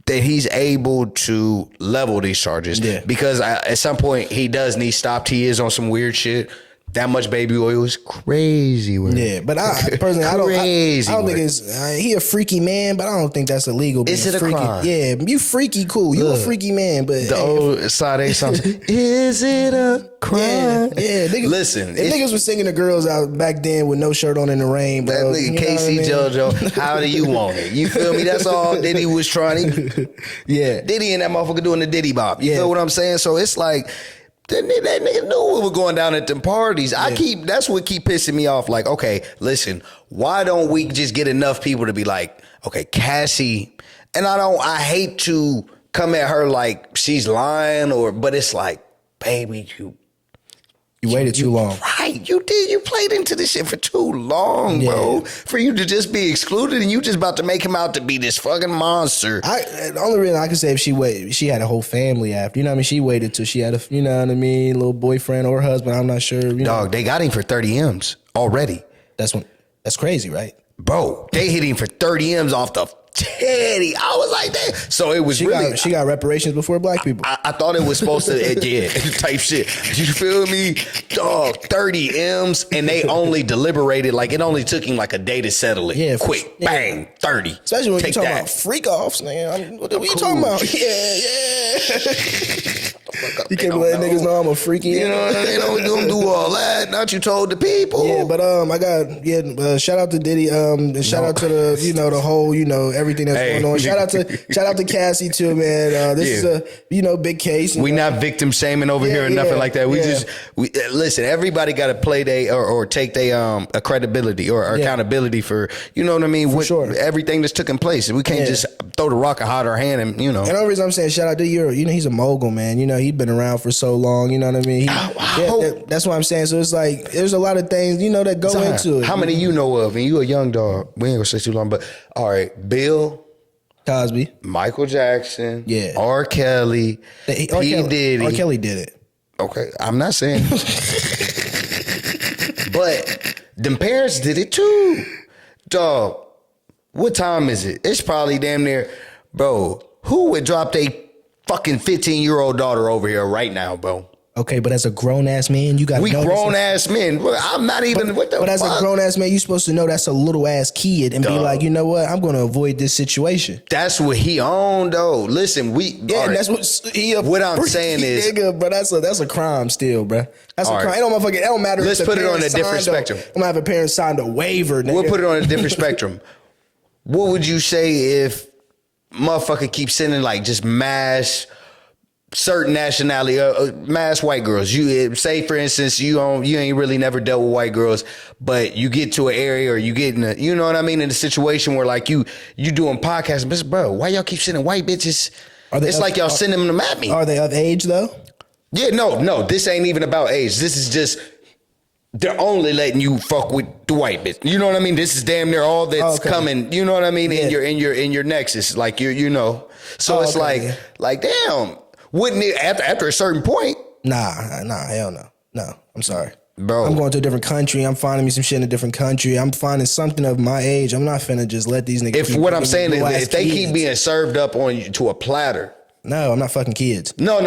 that he's able to level these charges because at some point he does need stopped. He is on some weird shit That much baby oil is crazy. Word. Yeah, but I personally, I don't think it's. He a freaky man, but I don't think that's illegal. Is it a freaky. crime? Yeah, you freaky, cool. You a freaky man, but the old Sade song. Is it a crime? Yeah. Niggas, Listen, if niggas was singing the girls out back then with no shirt on in the rain, bro. That nigga Casey JoJo, how do you want it? You feel me? That's all Diddy was trying to. Yeah, Diddy and that motherfucker doing the Diddy bop. You feel what I'm saying? So it's like. That nigga knew what was going down at them parties. That's what keep pissing me off. Like, okay, listen, why don't we just get enough people to be like, okay, Cassie, and I hate to come at her like she's lying but it's like, baby, you waited too long. Right, you did. You played into this shit for too long, bro. For you to just be excluded and you just about to make him out to be this fucking monster. The only reason I can say if she had a whole family after, you know what I mean? She waited till she had a, you know what I mean, little boyfriend or husband. I'm not sure. Dog, they got him for 30 M's already. That's crazy, right? Bro, they hit him for 30 M's off the teddy. I was like that. So it was she got reparations before black people. I thought it was supposed to, type shit. You feel me? Dog, 30 M's, and they only deliberated, like it only took him like a day to settle it. Yeah. Quick, bang, 30. Especially when you're talking about freak offs, man. What are you talking about? Yeah. You can't let niggas know I'm a freaky. You know, they don't do all that. Not you told the people. Yeah, but I got shout out to Diddy. And shout out to the the whole everything that's going on. Shout out to Cassie too, man. This is a big case. We not victim shaming over here or nothing like that. We listen. Everybody got to play or take their credibility or accountability for you know what I mean. With everything that's taking place, we can't just throw the rock and hide our hand and And the only reason I'm saying shout out to you, he's a mogul, man. He's been around for so long. You know what I mean? That's what I'm saying. So it's like there's a lot of things that go into it. How many you know of? And you a young dog. We ain't gonna say too long, but all right, Bill Cosby, Michael Jackson, R. Kelly, Diddy. R. Kelly did it. Okay, I'm not saying, but them parents did it too, dog. What time is it? It's probably damn near, bro. Who would drop a fucking 15-year-old daughter over here right now, bro? Okay, but as a grown ass man, you got. We grown ass men. I'm not even. But as a grown ass man, you supposed to know that's a little ass kid and be like, you know what? I'm going to avoid this situation. That's what he owned, though. Listen, that's what he. What I'm saying is, nigga, but that's a crime still, bro. That's a crime. It don't matter. Let's put it on a different spectrum. I'm gonna have a parent signed a waiver. Nigga. We'll put it on a different spectrum. What would you say if motherfucker keeps sending like just mass certain nationality, mass white girls? You say, for instance, you ain't really never dealt with white girls, but you get to an area or you get in you know what I mean, in a situation where like you doing podcasts, but bro, why y'all keep sending white bitches? It's like y'all sending them at me. Are they of age though? Yeah, no, this ain't even about age. This is just they're only letting you fuck with the white bitch. You know what I mean? This is damn near all that's coming. You know what I mean? In your nexus, like you know. So it's like damn. Wouldn't it after a certain point? Nah, hell no. I'm sorry. Bro. I'm going to a different country. I'm finding me some shit in a different country. I'm finding something of my age. I'm not finna just let these niggas. If they keep being served up on you to a platter. No, I'm not fucking kids. No.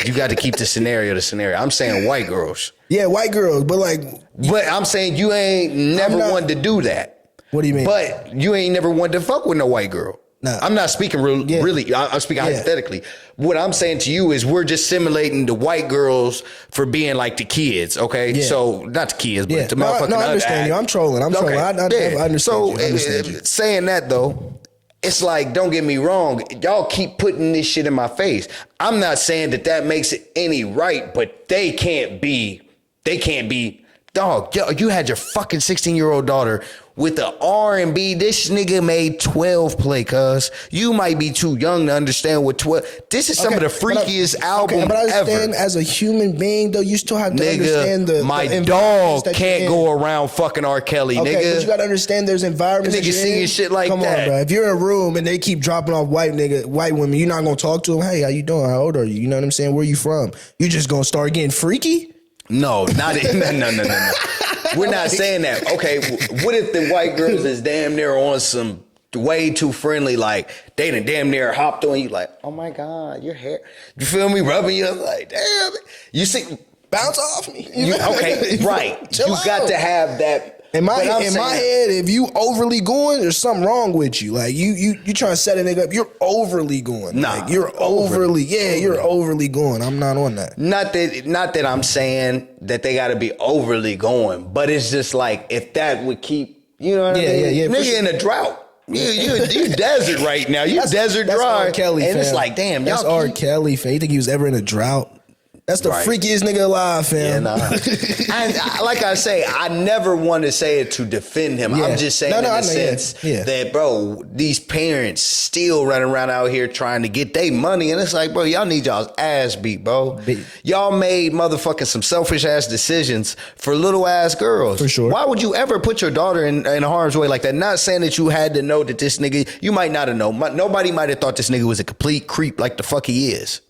You got to keep the scenario. I'm saying white girls. Yeah, white girls, but I'm saying you ain't never wanted to do that. What do you mean? But you ain't never wanted to fuck with no white girl. No. I'm not speaking really. I'm speaking hypothetically. What I'm saying to you is we're just simulating the white girls for being like the kids, okay? Yeah. So, not the kids, but the motherfucking... I understand you. I'm trolling. I understand so, you. Saying that, though, it's like, don't get me wrong, y'all keep putting this shit in my face. I'm not saying that makes it any right, but they can't be... Dog, you had your fucking 16-year-old daughter with the R&B. This nigga made 12 play, cuz. You might be too young to understand what 12... This is some of the freakiest album but I understand ever. As a human being, though, you still have to understand the... My dog can't go around fucking R. Kelly, nigga. But you gotta understand there's environments... Nigga singing shit like that. Come on, bro. If you're in a room and they keep dropping off white women, you're not gonna talk to them. Hey, how you doing? How old are you? You know what I'm saying? Where you from? You just gonna start getting freaky? No, not it. No. We're not saying that. Okay, what if the white girls is damn near on some way too friendly, like they done damn near hopped on you like, oh my God, your hair. You feel me? Rubbing you up like, damn. You see, bounce off me. Okay, right. Chill You out. got to have that. In my But I'm head, if you overly going, there's something wrong with you. Like you trying to set a nigga up, you're overly going. Nah, Like, you're overly going. I'm not on that. Not that I'm saying that they got to be overly going, but it's just like if that would keep, you know what I mean? Yeah, Nigga in a drought. You desert right now. You desert That's dry. R. Kelly, and fam. it's like, damn, that's y'all R. keep- Kelly, fam. You think he was ever in a drought? That's the Right. freakiest nigga alive, Yeah, fam. nah. Like I say, I never want to say it to defend him. Yeah. I'm just saying No, in I the know, sense yeah. that, bro, these parents still running around out here trying to get their money. And it's like, bro, y'all need y'all's ass beat, bro. Y'all made motherfucking some selfish ass decisions for little ass girls. For sure. Why would you ever put your daughter in harm's way like that? Not saying that you had to know that this nigga, you might not have known. Nobody might have thought this nigga was a complete creep like the fuck he is.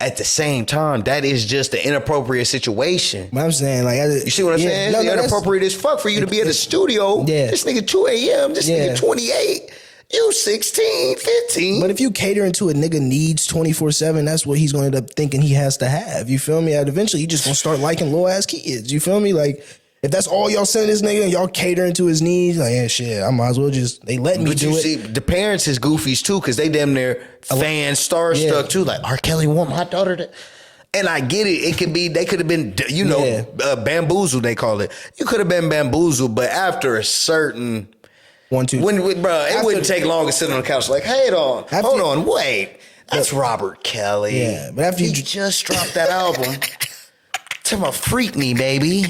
At the same time, that is just an inappropriate situation. But I'm saying, like, You see what I'm saying? It's inappropriate as fuck for you to be at the studio. Yeah. This nigga 2 a.m., this nigga 28, you 16, 15. But if you catering to a nigga needs 24/7, that's what he's going to end up thinking he has to have. You feel me? And eventually, he just gonna start liking little ass kids. You feel me? Like, if that's all y'all sending this nigga and y'all catering to his needs, like, yeah, shit, I might as well just, they let me But do you it. see, the parents is goofies too, because they damn near fan starstruck Yeah. too. Like, R. Kelly want my daughter to. And I get it. It could be, they could have been, you know, bamboozled, they call it. You could have been bamboozled, but after a certain. 1, 2. Bro, it wouldn't take long to sit on the couch like, hey, hold on, wait. That's Robert Kelly. Yeah, but after he you just dropped that album. Tell him, freak me, baby.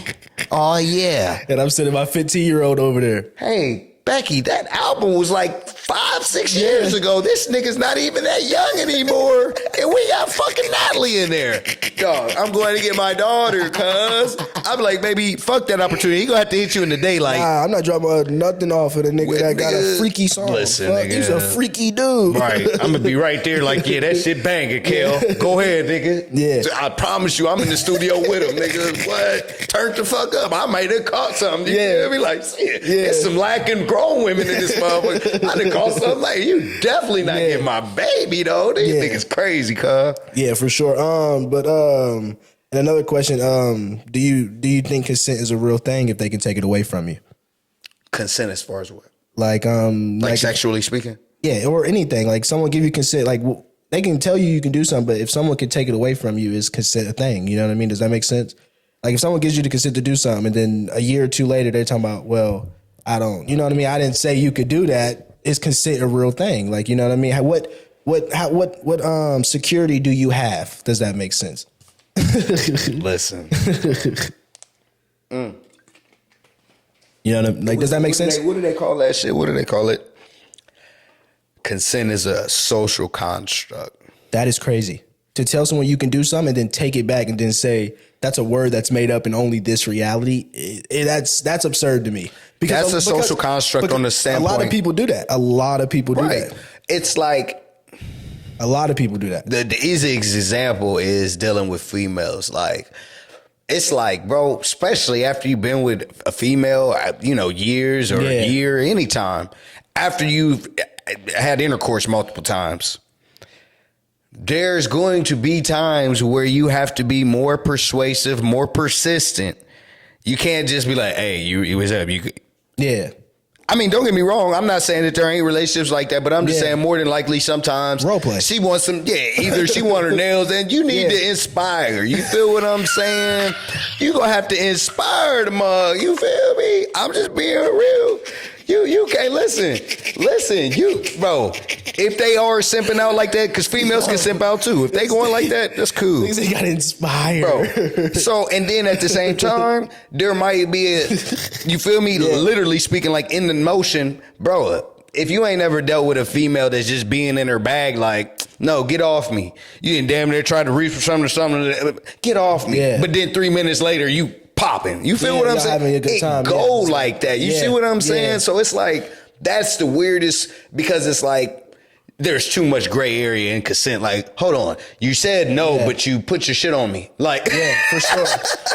Oh, yeah. And I'm sitting my 15-year-old over there. Hey, Becky, that album was like 5-6 years ago. This nigga's not even that young anymore. And we got fucking Natalie in there. Dog, I'm going to get my daughter, cuz. I'm like, baby, fuck that opportunity. He gonna have to hit you in the daylight. Nah, I'm not dropping nothing off of the nigga that got a freaky song. Listen, Fuck, nigga. he's a freaky dude. Right. I'm gonna be right there like, yeah, that shit banging, Kel. Go ahead, nigga. Yeah. I promise you, I'm in the studio with him, nigga. What? Turn the fuck up. I might have caught something. You feel me? Like, shit. Yeah. There's some lacking grown women in this motherfucker. I done caught something like, you definitely not getting my baby, though. These niggas crazy, cuz. Yeah, for sure. And another question, do you think consent is a real thing if they can take it away from you? Consent as far as what? Like Sexually speaking? Yeah, or anything. Like someone give you consent, like they can tell you can do something, but if someone can take it away from you, is consent a thing? You know what I mean? Does that make sense? Like if someone gives you the consent to do something and then a year or two later they're talking about, well, I don't, you know what I mean? I didn't say you could do that. Is consent a real thing? Like, you know what I mean? What security do you have? Does that make sense? Listen. You know what I mean? Like, does that make sense? What do they call that shit? What do they call it? Consent is a social construct. That is crazy. To tell someone you can do something and then take it back and then say that's a word that's made up in only this reality, that's absurd to me. That's a social construct on the standpoint. A lot of people do that. A lot of people do that. It's like a lot of people do that. The easiest example is dealing with females. Like, it's like, bro, especially after you've been with a female, you know, years or a year, anytime, after you've had intercourse multiple times, there's going to be times where you have to be more persuasive, more persistent. You can't just be like, hey, you what's up? Yeah. I mean, don't get me wrong. I'm not saying that there ain't relationships like that, but I'm just saying more than likely sometimes role play. She wants some, either she want her nails and you need to inspire. You feel what I'm saying? You gonna have to inspire the mug. You feel me? I'm just being real. You can't listen, you, bro, if they are simping out like that, because females can simp out too. If they going like that, that's cool. They got inspired. Bro. So, and then at the same time, there might be you feel me, literally speaking like in the motion, bro, if you ain't ever dealt with a female that's just being in her bag, like, no, get off me. You didn't damn near try to reach for something, get off me. Yeah. But then 3 minutes later, you popping. You feel what I'm saying? Having a good time. It go like that. You see what I'm saying? So it's like, that's the weirdest, because it's like, there's too much gray area in consent. Like, hold on, you said no, but you put your shit on me. Like, for sure,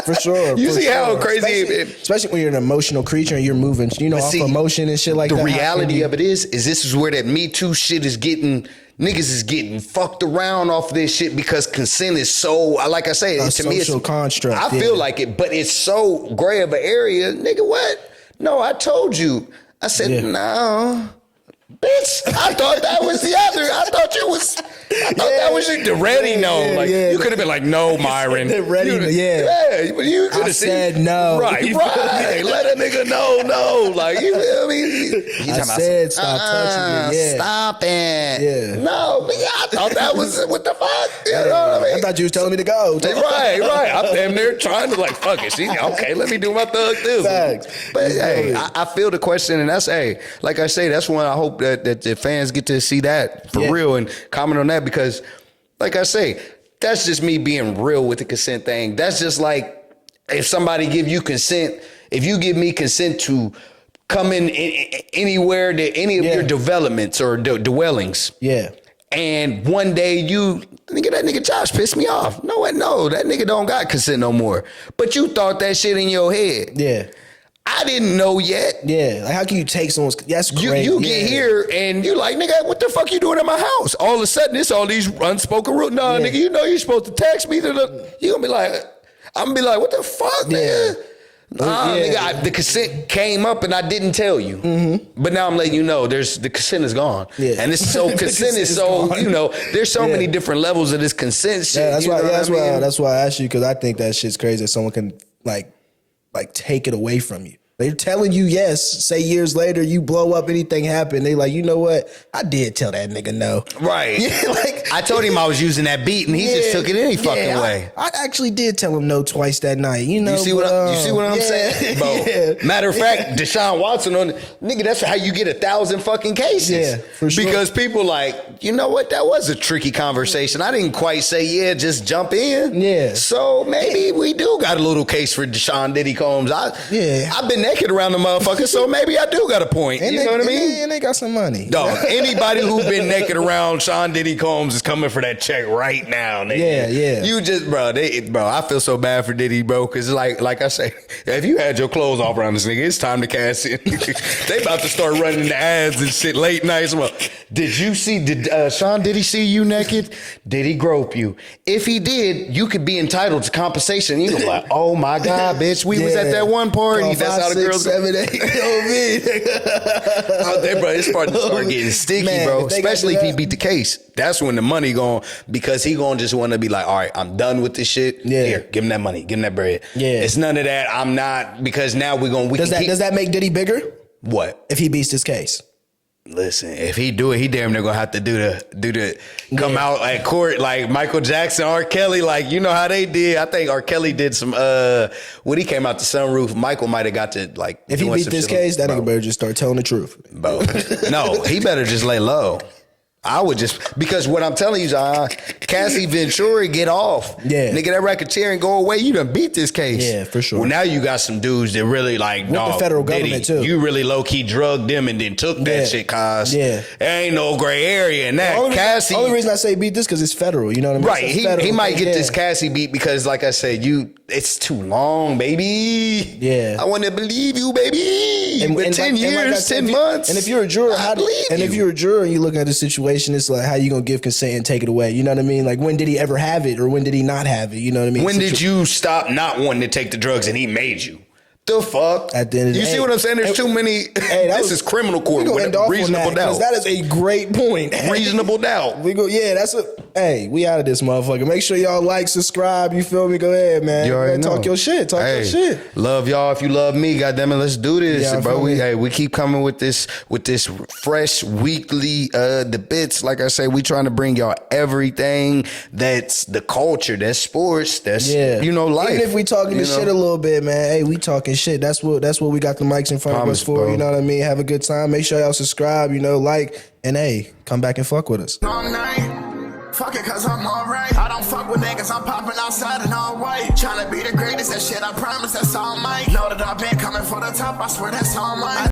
for sure. You see how crazy, especially when you're an emotional creature and you're moving, you know, off emotion and shit like that. The reality of it is this is where that Me Too shit is getting niggas is getting fucked around off this shit because consent is so, like I say, A to me, it's social construct. I feel like it, but it's so gray of an area. Nigga, what? No, I told you. I said, no. Bitch, I thought that was the other. I thought that was the ready no. Like you could have been like, no, Myron. The ready, but you could have said no. Right. Let a nigga know, no. Like, you feel me? I said stop touching me. Yeah. Stop it. Yeah. No, I thought that was what the fuck. You know what I mean? I thought you was telling me to go. Right. I'm damn near trying to like, fuck it. See, okay, let me do my thug too. Facts. But hey, I feel the question, and that's like I say, that's one I hope that the fans get to see that for real and comment on that, because like I say, that's just me being real with the consent thing. That's just like if somebody give you consent, if you give me consent to come in anywhere to any of your developments or dwellings. Yeah. And one day that nigga Josh pissed me off. No, that nigga don't got consent no more. But you thought that shit in your head. Yeah. I didn't know yet. Yeah, like how can you take someone's? That's crazy. You get here and you like, nigga, what the fuck you doing at my house? All of a sudden, it's all these unspoken rules. Nah, nigga, you know you're supposed to text me. You gonna be like, I'm gonna be like, what the fuck, nigga? Nah, nigga, the consent came up and I didn't tell you. Mm-hmm. But now I'm letting you know, the consent is gone. Yeah. And it's so consent is so gone. There's so many different levels of this consent shit. Yeah, that's why I asked you, because I think that shit's crazy that someone can like take it away from you. They're telling you yes. Say years later, you blow up, anything happen. They like, you know what? I did tell that nigga no. Right. Yeah, like I told him I was using that beat, and he just took it any fucking way. I actually did tell him no twice that night. You know. You see what I'm saying, bro? Matter of fact, Deshaun Watson nigga. That's how you get 1,000 fucking cases. Yeah, for sure. Because people like, you know what? That was a tricky conversation. I didn't quite say just jump in. Yeah. So maybe we do got a little case for Deshaun Diddy Combs. I've been naked around the motherfucker, so maybe I do got a point. You know what I mean? And they got some money. Dog, anybody who been naked around Sean Diddy Combs is coming for that check right now, nigga. Yeah. You just, bro, I feel so bad for Diddy, bro, because like I say, if you had your clothes off around this nigga, it's time to cash in. They about to start running the ads and shit late nights. Well, did Sean Diddy see you naked? Did he grope you? If he did, you could be entitled to compensation. You know, like, oh my God, bitch, we was at that one party. That's how the girls 7, 8. You know what I mean? Out there, bro, it's starting to start getting sticky, bro. Especially if he beat the case. That's when the money going, because he gonna just want to be like, all right, I'm done with this shit. Yeah. Here, give him that money, give him that bread. Yeah. It's none of that. I'm not, because now does that make Diddy bigger? What? If he beats this case? Listen, if he do it, he damn near gonna have to do the come out at court like Michael Jackson, R. Kelly, like you know how they did. I think R. Kelly did some when he came out the sunroof, Michael might have got to like. If he beat this case, that nigga better just start telling the truth. Bro. No, he better just lay low. I would just, because what I'm telling you, John, Cassie Ventura get off. Yeah. Nigga, that racketeering go away. You done beat this case. Yeah, for sure. Well, now you got some dudes that really like, no, the federal government too. You really low key drugged them and then took that shit, cause there ain't no gray area in that. The only reason I say beat this because it's federal. You know what I mean? Right. He might get this Cassie beat because, like I said, it's too long, baby. Yeah. I want to believe you, baby. And 10 years, 10 months. And if you're a juror, if you're a juror and you're looking at the situation, it's like, how you gonna give consent and take it away? You know what I mean? Like, when did he ever have it, or when did he not have it? You know what I mean? When did you stop not wanting to take the drugs and he made you? The fuck? At the end of the day, you see what I'm saying? There's too many. This is criminal court with reasonable doubt. That is a great point. Reasonable doubt. We out of this motherfucker. Make sure y'all like, subscribe. You feel me? Go ahead, man. You already know. Talk your shit. Your shit. Love y'all. If you love me, goddamn it, let's do this, bro. We keep coming with this fresh weekly the bits. like I say, we trying to bring y'all everything that's the culture, that's sports, that's life. Even if we talking this shit a little bit, man. Hey, we talking shit. That's what we got the mics in front of us for. Bro. You know what I mean? Have a good time. Make sure y'all subscribe, like, and hey, come back and fuck with us. Long night. Fuck it, cause I'm alright. I don't fuck with niggas, I'm popping outside in all white. Tryna be the greatest, that shit I promise, that's all might. Know that I've been coming for the top, I swear that's all mine.